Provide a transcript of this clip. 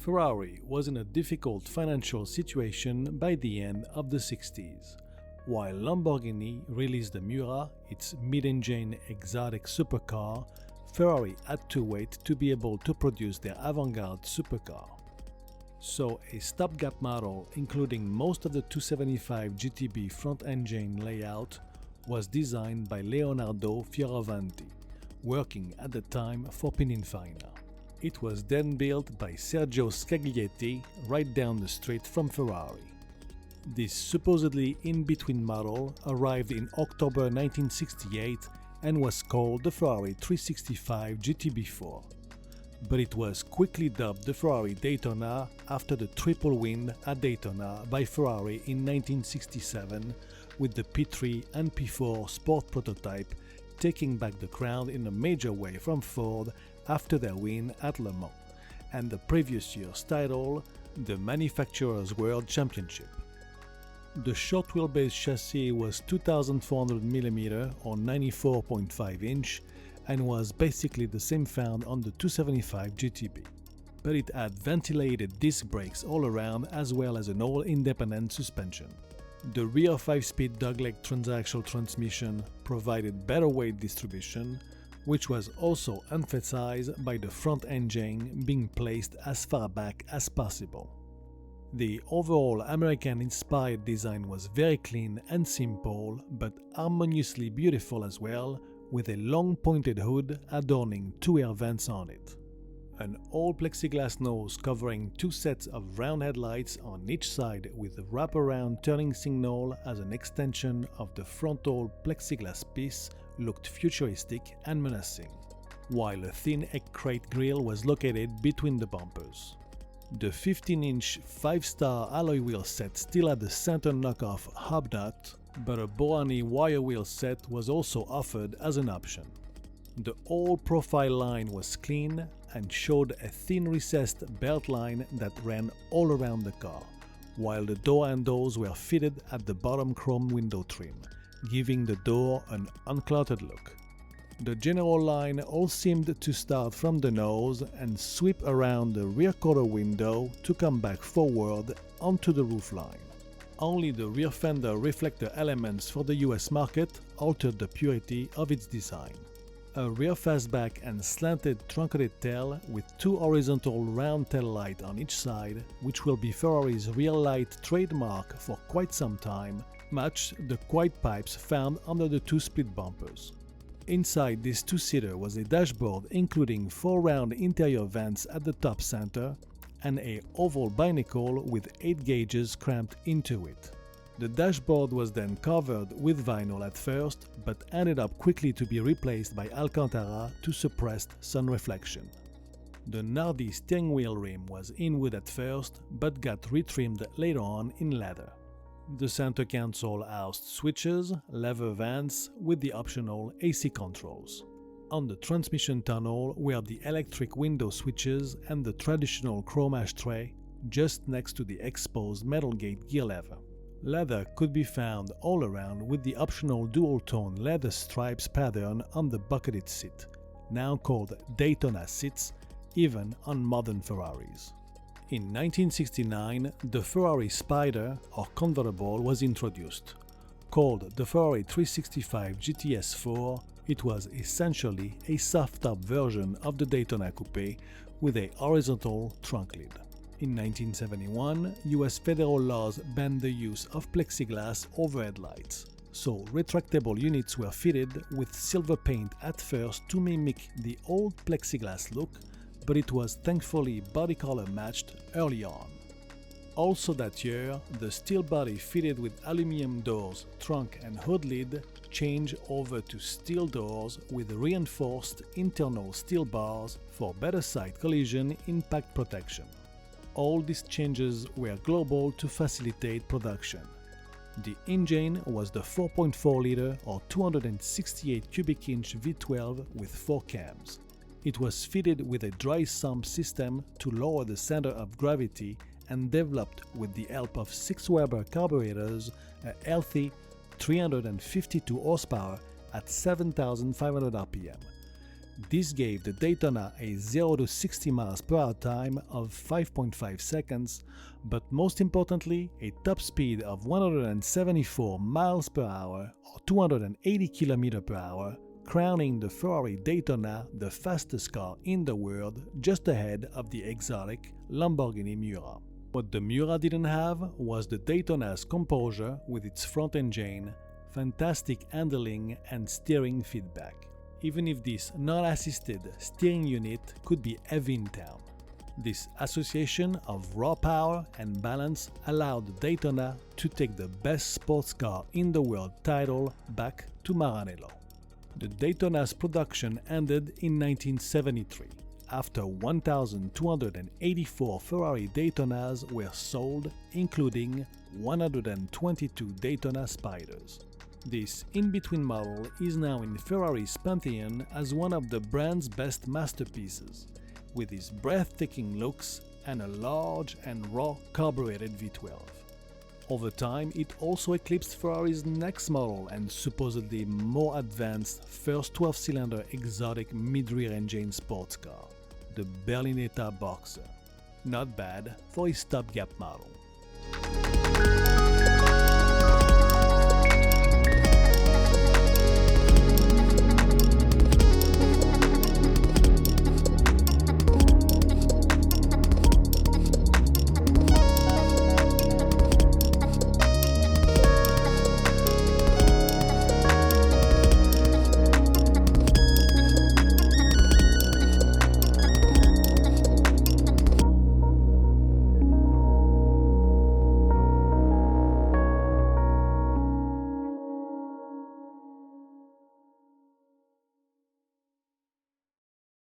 Ferrari was in a difficult financial situation by the end of the 60s. While Lamborghini released the Miura, its mid-engine exotic supercar, Ferrari had to wait to be able to produce their avant-garde supercar. So a stopgap model, including most of the 275 GTB front-engine layout, was designed by Leonardo Fioravanti, working at the time for Pininfarina. It was then built by Sergio Scaglietti right down the street from Ferrari. This supposedly in-between model arrived in October 1968 and was called the Ferrari 365 GTB4. But it was quickly dubbed the Ferrari Daytona after the triple win at Daytona by Ferrari in 1967, with the P3 and P4 sport prototype taking back the crown in a major way from Ford after their win at Le Mans, and the previous year's title, the Manufacturers' World Championship. The short wheelbase chassis was 2400mm or 94.5 inch and was basically the same found on the 275 GTB. But it had ventilated disc brakes all around as well as an all-independent suspension. The rear 5-speed dogleg transaxle transmission provided better weight distribution, which was also emphasized by the front engine being placed as far back as possible. The overall American-inspired design was very clean and simple, but harmoniously beautiful as well, with a long pointed hood adorning two air vents on it. An all-plexiglass nose covering two sets of round headlights on each side with a wraparound turning signal as an extension of the frontal plexiglass piece looked futuristic and menacing, while a thin egg crate grille was located between the bumpers. The 15-inch 5-star alloy wheel set still had the center knockoff hobnut, but a Boani wire wheel set was also offered as an option. The all-profile line was clean and showed a thin recessed belt line that ran all around the car, while the door handles were fitted at the bottom chrome window trim, giving the door an uncluttered look. The general line all seemed to start from the nose and sweep around the rear quarter window to come back forward onto the roofline. Only the rear fender reflector elements for the US market altered the purity of its design. A rear fastback and slanted truncated tail with two horizontal round tail lights on each side, which will be Ferrari's rear light trademark for quite some time, matched the quiet pipes found under the two split bumpers. Inside this two-seater was a dashboard including four round interior vents at the top center and a oval binnacle with 8 gauges cramped into it. The dashboard was then covered with vinyl at first, but ended up quickly to be replaced by Alcantara to suppress sun reflection. The Nardi steering wheel rim was in wood at first, but got retrimmed later on in leather. The center console housed switches, lever vents with the optional AC controls. On the transmission tunnel were the electric window switches and the traditional chrome ashtray, just next to the exposed metal gate gear lever. Leather could be found all around with the optional dual-tone leather stripes pattern on the bucketed seat, now called Daytona seats, even on modern Ferraris. In 1969, the Ferrari Spider, or convertible, was introduced. Called the Ferrari 365 GTS4, it was essentially a soft-top version of the Daytona Coupe with a horizontal trunk lid. In 1971, US federal laws banned the use of plexiglass overhead lights, so retractable units were fitted with silver paint at first to mimic the old plexiglass look, but it was thankfully body color matched early on. Also that year, the steel body fitted with aluminum doors, trunk and hood lid changed over to steel doors with reinforced internal steel bars for better side collision impact protection. All these changes were global to facilitate production. The engine was the 4.4-liter or 268 cubic inch V12 with 4 cams. It was fitted with a dry sump system to lower the center of gravity and developed with the help of 6 Weber carburetors a healthy 352 horsepower at 7,500 rpm. This gave the Daytona a 0 to 60 miles per hour time of 5.5 seconds, but most importantly, a top speed of 174 miles per hour or 280 km per hour, crowning the Ferrari Daytona the fastest car in the world, just ahead of the exotic Lamborghini Miura. What the Miura didn't have was the Daytona's composure with its front engine, fantastic handling and steering feedback, even if this non-assisted steering unit could be heavy in town. This association of raw power and balance allowed the Daytona to take the best sports car in the world title back to Maranello. The Daytona's production ended in 1973, after 1,284 Ferrari Daytonas were sold, including 122 Daytona Spiders. This in-between model is now in Ferrari's pantheon as one of the brand's best masterpieces, with its breathtaking looks and a large and raw carbureted V12. Over time, it also eclipsed Ferrari's next model and supposedly more advanced first 12-cylinder exotic mid-rear engine sports car, the Berlinetta Boxer. Not bad for a stopgap model.